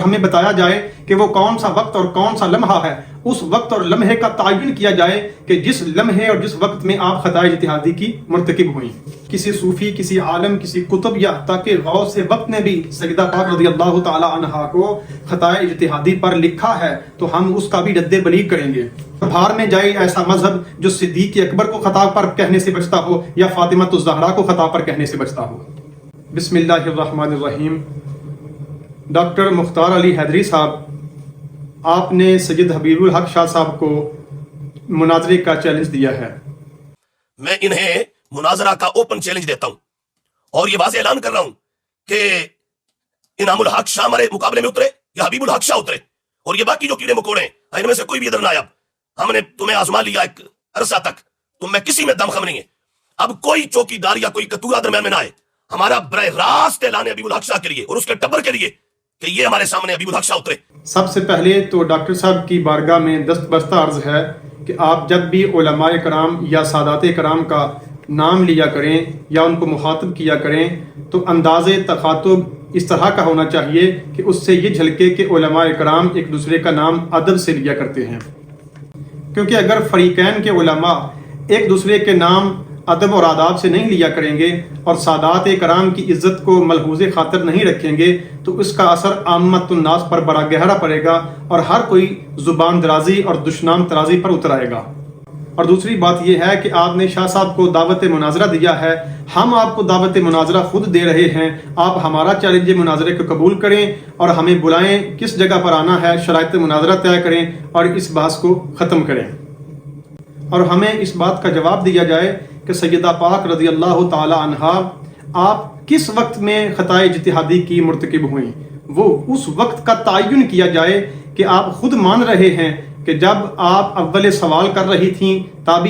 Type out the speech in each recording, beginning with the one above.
ہمیں بتایا جائے کہ وہ کون سا وقت اور کون سا لمحہ ہے، اس وقت اور لمحے کا تعین کیا جائے کہ جس لمحے اور جس وقت میں آپ خطائے اجتہادی کی مرتکب ہوئیں۔ کسی صوفی، کسی عالم، کسی کتب یا تاکہ غوث وقت نے بھی سیدہ پاک رضی اللہ تعالی عنہا کو خطائے اجتہادی پر لکھا ہے تو ہم اس کا بھی رد بلیغ کریں گے۔ بھار میں جائے ایسا مذہب جو صدیق اکبر کو خطا پر کہنے سے بچتا ہو یا فاطمہ الزہرا کو خطا پر کہنے سے بچتا ہو۔ بسم اللہ الرحمن الرحیم۔ ڈاکٹر مختار علی حیدری صاحب، آپ نے سید حبیب الحق شاہ صاحب کو مناظرے کا چیلنج دیا ہے۔ میں انہیں مناظرہ کا اوپن چیلنج دیتا ہوں اور یہ واضح اعلان کر رہا ہوں کہ انعام الحق شاہ ہمارے مقابلے میں اترے یا حبیب الحق شاہ اترے، اور یہ باقی جو کیڑے مکوڑے ہیں ان میں سے کوئی بھی ادھر نہ آیا۔ ہم نے تمہیں آزما لیا ایک عرصہ تک، تم میں کسی میں دم خم نہیں ہے۔ اب کوئی چوکی دار یا کوئی کتورا درمیان میں نہ آئے۔ ہمارا براہ راست اعلان ہے حبیب الحق شاہ کے لیے اور اس کے ٹبر کے لیے کہ یہ ہمارے سامنے حبیب الحق شاہ اترے۔ سب سے پہلے تو ڈاکٹر صاحب کی بارگاہ میں دستبستہ عرض ہے کہ آپ جب بھی علماء کرام یا سادات کرام کا نام لیا کریں یا ان کو مخاطب کیا کریں تو انداز تخاطب اس طرح کا ہونا چاہیے کہ اس سے یہ جھلکے کہ علماء کرام ایک دوسرے کا نام ادب سے لیا کرتے ہیں، کیونکہ اگر فریقین کے علماء ایک دوسرے کے نام ادب اور آداب سے نہیں لیا کریں گے اور سادات کرام کی عزت کو ملحوظ خاطر نہیں رکھیں گے تو اس کا اثر عامت الناس پر بڑا گہرا پڑے گا اور ہر کوئی زبان درازی اور دشنام ترازی پر اتر آئے گا۔ اور دوسری بات یہ ہے کہ آپ نے شاہ صاحب کو دعوت مناظرہ دیا ہے، ہم آپ کو دعوت مناظرہ خود دے رہے ہیں، آپ ہمارا چیلنج مناظرے کو قبول کریں اور ہمیں بلائیں، کس جگہ پر آنا ہے، شرائط مناظرہ طے کریں اور اس بحث کو ختم کریں، اور ہمیں اس بات کا جواب دیا جائے کہ سیدہ پاک رضی اللہ تعالی عنہا آپ کس وقت میں خطائے اجتہادی کی مرتکب ہوئیں، وہ اس وقت کا تعین کیا جائے کہ آپ خود مان رہے ہیں کہ جب آپ اول سوال کر رہی تھیں تب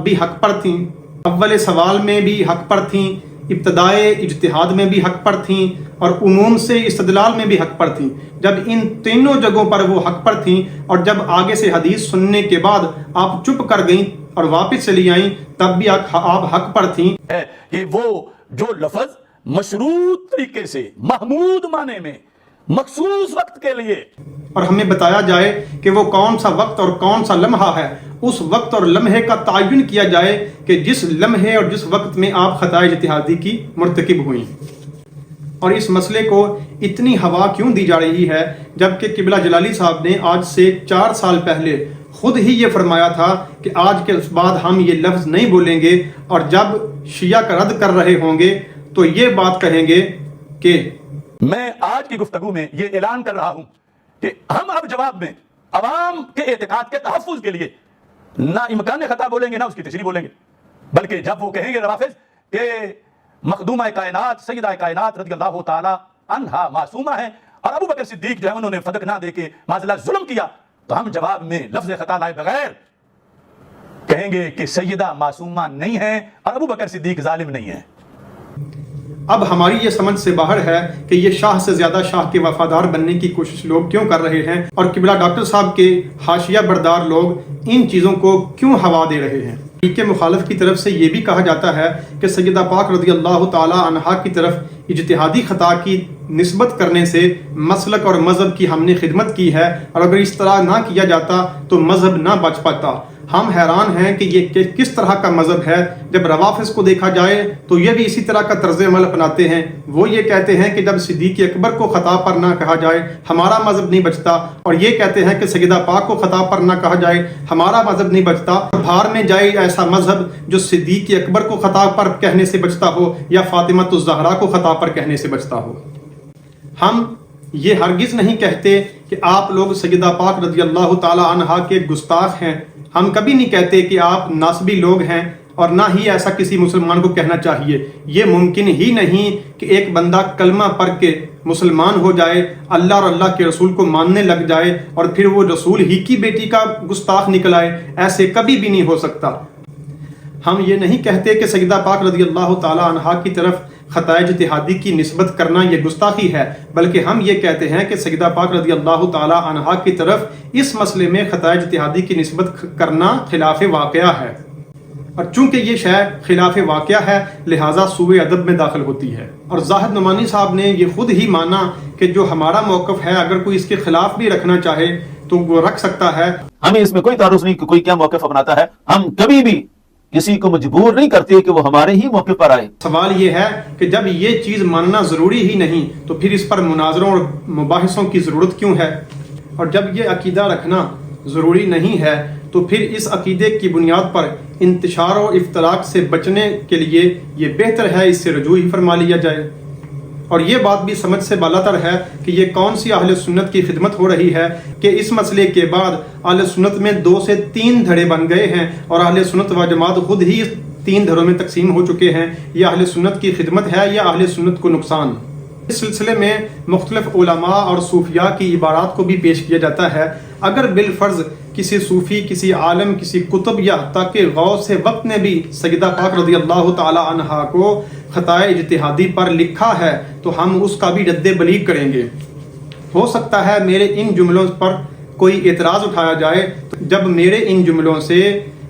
بھی حق پر تھیں، اول سوال میں بھی حق پر تھیں، ابتدائے اجتہاد میں بھی حق پر تھیں اور عموم سے استدلال میں بھی حق پر تھیں۔ جب ان تینوں جگہوں پر وہ حق پر تھیں اور جب آگے سے حدیث سننے کے بعد آپ چپ کر گئیں اور واپس چلی آئیں تب بھی آپ حق پر تھیں۔ کہ وہ جو لفظ مشروط طریقے سے محمود معنی میں مخصوص وقت کے لیے، اور ہمیں بتایا جائے کہ وہ کون سا وقت اور کون سا لمحہ ہے، اس وقت اور لمحے کا تعین کیا جائے کہ جس لمحے اور جس وقت میں آپ خطائے اجتہادی کی مرتکب ہوئیں۔ اور اس مسئلے کو اتنی ہوا کیوں دی جا رہی ہے جبکہ قبلہ جلالی صاحب نے آج سے 4 سال پہلے خود ہی یہ فرمایا تھا کہ آج کے بعد ہم یہ لفظ نہیں بولیں گے اور جب شیعہ کا رد کر رہے ہوں گے تو یہ بات کہیں گے کہ میں آج کی گفتگو میں یہ اعلان کر رہا ہوں کہ ہم اب جواب میں عوام کے اعتقاد کے تحفظ کے لیے نہ امکان خطا بولیں گے نہ اس کی تشریح بولیں گے، بلکہ جب وہ کہیں گے روافظ کہ مخدومہ کائنات سیدہ کائنات رضی اللہ تعالی عنہا معصومہ ہے اور ابو بکر صدیق جو ہے انہوں نے صدق نہ دے کے معذلہ ظلم کیا، تو ہم جواب میں لفظ خطا لائے بغیر کہیں گے کہ سیدہ معصومہ نہیں ہے اور ابو بکر صدیق ظالم نہیں ہے۔ اب ہماری یہ سمجھ سے باہر ہے کہ یہ شاہ سے زیادہ شاہ کے وفادار بننے کی کوشش لوگ کیوں کر رہے ہیں اور قبلہ ڈاکٹر صاحب کے حاشیہ بردار لوگ ان چیزوں کو کیوں ہوا دے رہے ہیں۔ کے مخالف کی طرف سے یہ بھی کہا جاتا ہے کہ سیدہ پاک رضی اللہ تعالی عنہا کی طرف اجتہادی خطا کی نسبت کرنے سے مسلک اور مذہب کی ہم نے خدمت کی ہے اور اگر اس طرح نہ کیا جاتا تو مذہب نہ بچ پاتا۔ ہم حیران ہیں کہ یہ کس طرح کا مذہب ہے جب روافظ کو دیکھا جائے تو یہ بھی اسی طرح کا طرز عمل اپناتے ہیں۔ وہ یہ کہتے ہیں کہ جب صدیق اکبر کو خطا پر نہ کہا جائے ہمارا مذہب نہیں بچتا، اور یہ کہتے ہیں کہ سیدہ پاک کو خطا پر نہ کہا جائے ہمارا مذہب نہیں بچتا۔ بھار میں جائے ایسا مذہب جو صدیق اکبر کو خطا پر کہنے سے بچتا ہو یا فاطمہ الزہرا کو خطا پر کہنے سے بچتا ہو۔ ہم یہ ہرگز نہیں کہتے کہ آپ لوگ سیدہ پاک رضی اللہ تعالی عنہا کے گستاخ ہیں، ہم کبھی نہیں کہتے کہ آپ ناسبی لوگ ہیں اور نہ ہی ایسا کسی مسلمان کو کہنا چاہیے۔ یہ ممکن ہی نہیں کہ ایک بندہ کلمہ پڑھ کے مسلمان ہو جائے، اللہ اور اللہ کے رسول کو ماننے لگ جائے اور پھر وہ رسول ہی کی بیٹی کا گستاخ نکل آئے، ایسے کبھی بھی نہیں ہو سکتا۔ ہم یہ نہیں کہتے کہ سیدہ پاک رضی اللہ تعالی عنہا کی طرف خطائے اجتہادی کی نسبت کرنا یہ گستاخی ہے، بلکہ ہم یہ کہتے ہیں کہ سیدہ پاک رضی اللہ تعالی عنہا کی طرف اس مسئلے میں خطائے اجتہادی کی نسبت کرنا خلاف واقعہ ہے، اور چونکہ یہ شے خلاف واقعہ ہے لہٰذا سوء ادب میں داخل ہوتی ہے۔ اور زاہد نعمانی صاحب نے یہ خود ہی مانا کہ جو ہمارا موقف ہے اگر کوئی اس کے خلاف بھی رکھنا چاہے تو وہ رکھ سکتا ہے. ہمیں اس میں کوئی تعارض نہیں کہ کوئی کیا موقف اپناتا ہے. ہم کبھی بھی کسی کو مجبور نہیں کرتے کہ وہ ہمارے ہی موقع پر آئے. سوال یہ ہے کہ جب یہ چیز ماننا ضروری ہی نہیں تو پھر اس پر مناظروں اور مباحثوں کی ضرورت کیوں ہے؟ اور جب یہ عقیدہ رکھنا ضروری نہیں ہے تو پھر اس عقیدے کی بنیاد پر انتشار و افتراق سے بچنے کے لیے یہ بہتر ہے اس سے رجوع ہی فرما لیا جائے. اور یہ بات بھی سمجھ سے بالاتر ہے کہ یہ کون سی اہل سنت کی خدمت ہو رہی ہے کہ اس مسئلے کے بعد اہل سنت میں 2 سے 3 دھڑے بن گئے ہیں اور اہل سنت و جماعت خود ہی 3 دھڑوں میں تقسیم ہو چکے ہیں. یہ اہل سنت کی خدمت ہے یا اہل سنت کو نقصان؟ اس سلسلے میں مختلف علماء اور صوفیاء کی عبارات کو بھی پیش کیا جاتا ہے. اگر بالفرض کسی صوفی، کسی عالم، کسی کتب یا حتیٰ کہ غوث وقت نے بھی سیدہ پاک رضی اللہ تعالی عنہا کو خطائے اجتہادی پر لکھا ہے تو ہم اس کا بھی رد بلیغ کریں گے. ہو سکتا ہے میرے ان جملوں پر کوئی اعتراض اٹھایا جائے. جب میرے ان جملوں سے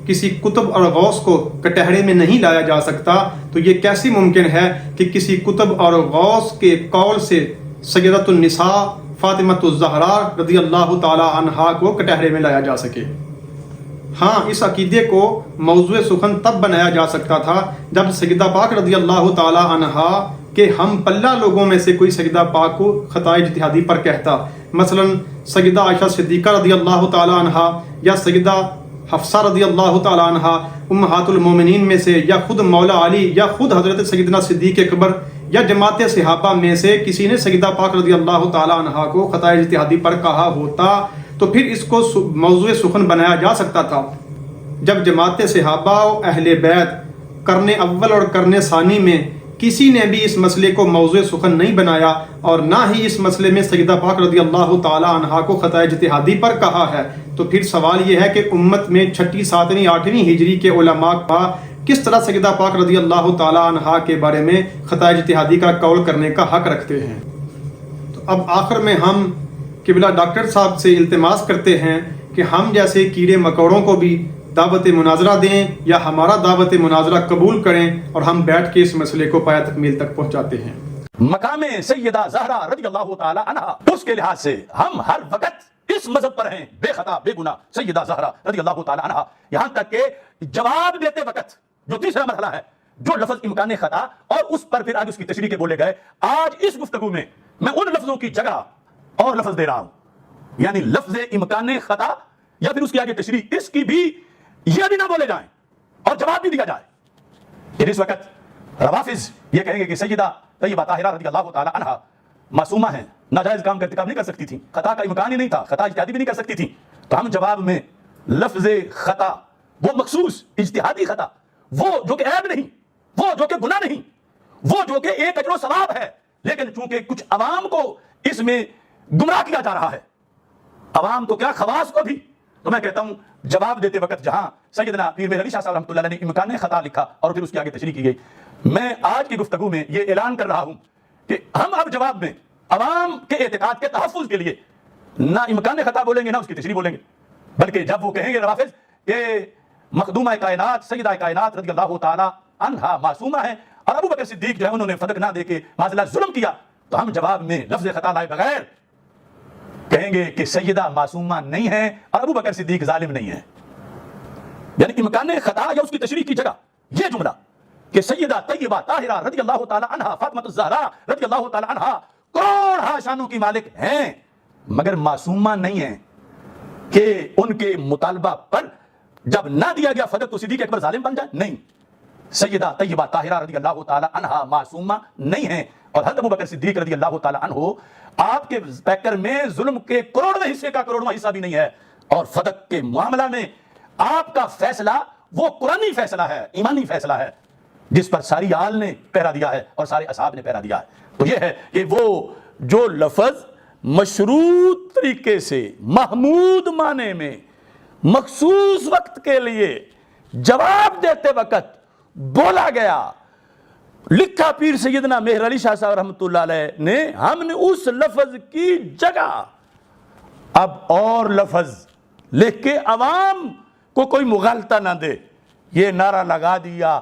کسی کتب اور غوث کو کٹہرے میں نہیں لایا جا سکتا تو یہ کیسے ممکن ہے کہ کسی کتب اور غوث کے قول سے سیدۃ النساء فاطمہ الزہرا رضی اللہ تعالی عنہا کو کٹہرے میں لایا جا سکے؟ ہاں، اس عقیدے کو موضوع سخن تب بنایا جا سکتا تھا جب سیدہ پاک رضی اللہ تعالی عنہا کے ہم پلہ لوگوں میں سے کوئی سیدہ پاک کو خطائے اجتہادی پر کہتا. مثلا سیدہ عائشہ صدیقہ رضی اللہ تعالی عنہا یا سیدہ حفصہ رضی اللہ تعالی عنہا امہات المومنین میں سے، یا خود مولا علی، یا خود حضرت سیدنا صدیق اکبر، یا جماعت صحابہ میں سے کسی نے سیدہ پاک رضی اللہ تعالی عنہا کو خطائے اجتہادی پر کہا ہوتا تو پھر اس کو موضوع سخن بنایا جا سکتا تھا. جب جماعت صحابہ و اہل بیت قرن اول اور قرن ثانی میں کسی نے بھی اس مسئلے کو موضوع سخن نہیں بنایا اور نہ ہی اس مسئلے میں سیدہ پاک رضی اللہ تعالی عنہا کو خطائے اجتہادی پر کہا ہے، تو پھر سوال یہ ہے کہ امت میں 6، 7، 8ویں ہجری کے علماء کا کس طرح سیدہ پاک رضی اللہ تعالی عنہا کے بارے میں خطائے اجتہادی کا قول کرنے کا حق رکھتے ہیں؟ تو اب آخر میں ہم قبلہ ڈاکٹر صاحب سے التماس کرتے ہیں کہ ہم جیسے کیڑے مکوڑوں کو بھی دعوت مناظرہ دیں یا ہمارا دعوت مناظرہ قبول کریں اور ہم بیٹھ کے اس مسئلے کو پایہ تکمیل تک پہنچاتے ہیں. مقام سیدہ زہرا رضی اللہ تعالی عنہا، اس کے لحاظ سے ہم ہر وقت اس مذہب پر ہیں، بے خطا بے گناہ سیدہ زہرا رضی اللہ تعالی عنہا. یہاں تک کہ جواب دیتے وقت جو تیسرا مرحلہ ہے، جو لفظ امکان خطا اور اس پر پھر آج اس کی تشریح کے بولے گئے، آج اس گفتگو میں میں ان لفظوں کی جگہ اور لفظ دے رہا ہوں، یعنی لفظ امکان خطا یا پھر اس کی آگے تشریح، اس کی بھی یہ بھی نہ بولے جائیں اور جواب بھی دیا جائے. کہ اس وقت روافظ یہ کہیں گے کہ سیدہ طیبہ طاہرہ رضی اللہ تعالی عنہا معصومہ ہیں، ناجائز کام کا ارتکاب نہیں کر سکتی تھیں، خطا کا امکان ہی نہیں تھا، خطا اجتہادی بھی نہیں کر سکتی تھیں. تو ہم جواب میں لفظ خطا، وہ مخصوص اجتہادی خطا، وہ جو کہ عیب نہیں، وہ جو کہ گناہ نہیں، وہ جو کہ ایک اجر و ثواب ہے، لیکن چونکہ کچھ عوام کو اس میں گمراہ کیا جا رہا ہے، عوام تو کیا خواص کو بھی، تو میں کہتا ہوں جواب دیتے وقت جہاں سیدنا پیر مہر علی شاہ صاحب رحمۃ اللہ علیہ نے امکان خطا لکھا اور پھر اس کی آگے تشریح کی گئی، میں آج کی گفتگو میں یہ اعلان کر رہا ہوں کہ ہم اب جواب میں عوام کے اعتقاد کے تحفظ کے لیے نہ امکان خطا بولیں گے نہ اس کی تشریح بولیں گے، بلکہ جب وہ کہیں گے روافظ کہ مخدومہ کائنات سیدہ کائنات رضی اللہ تعالی عنہا معصومہ ہے اور ابو بکر صدیق جو ہے انہوں نے فدق نہ دے کے معذلہ ظلم کیا، تو ہم جواب میں لفظ خطا لائے بغیر کہیں گے کہ سیدہ معصومہ نہیں ہے اور ابو بکر صدیق ظالم نہیں ہے. یعنی امکان خطا یا اس کی تشریح کی جگہ یہ جملہ کہ سیدہ طیبہ طاہرہ رضی اللہ تعالی عنہا فاطمہ الزہرا رضی اللہ تعالی عنہا کروڑ ہا شانوں کی مالک ہیں مگر معصومہ نہیں ہیں، کہ ان کے مطالبہ پر جب نہ دیا گیا فدق تو صدیق اکبر ظالم بن جائے؟ نہیں، سیدہ طیبہ طاہرہ رضی اللہ تعالی عنہا معصومہ نہیں ہیں اور حضرت ابو بکر صدیق رضی اللہ تعالی عنہ آپ کے پیکر میں ظلم کے کروڑویں حصے کا کروڑواں حصہ بھی نہیں ہے، اور فدق کے معاملہ میں آپ کا فیصلہ وہ قرآنی فیصلہ ہے، ایمانی فیصلہ ہے جس پر ساری آل نے پہرا دیا ہے اور سارے اصحاب نے پہرا دیا ہے. تو یہ ہے کہ وہ جو لفظ مشروط طریقے سے محمود معنی میں مخصوص وقت کے لیے جواب دیتے وقت بولا گیا، لکھا پیر سیدنا مہر علی شاہ صاحب رحمۃ اللہ علیہ نے، ہم نے اس لفظ کی جگہ اب اور لفظ لکھ کے عوام کو کوئی مغالطہ نہ دے یہ نعرہ لگا دیا،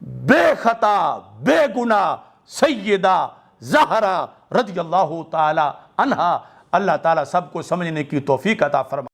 بے خطا بے گناہ سیدہ زہرا رضی اللہ تعالی عنہا. اللہ تعالیٰ سب کو سمجھنے کی توفیق عطا فرمائے.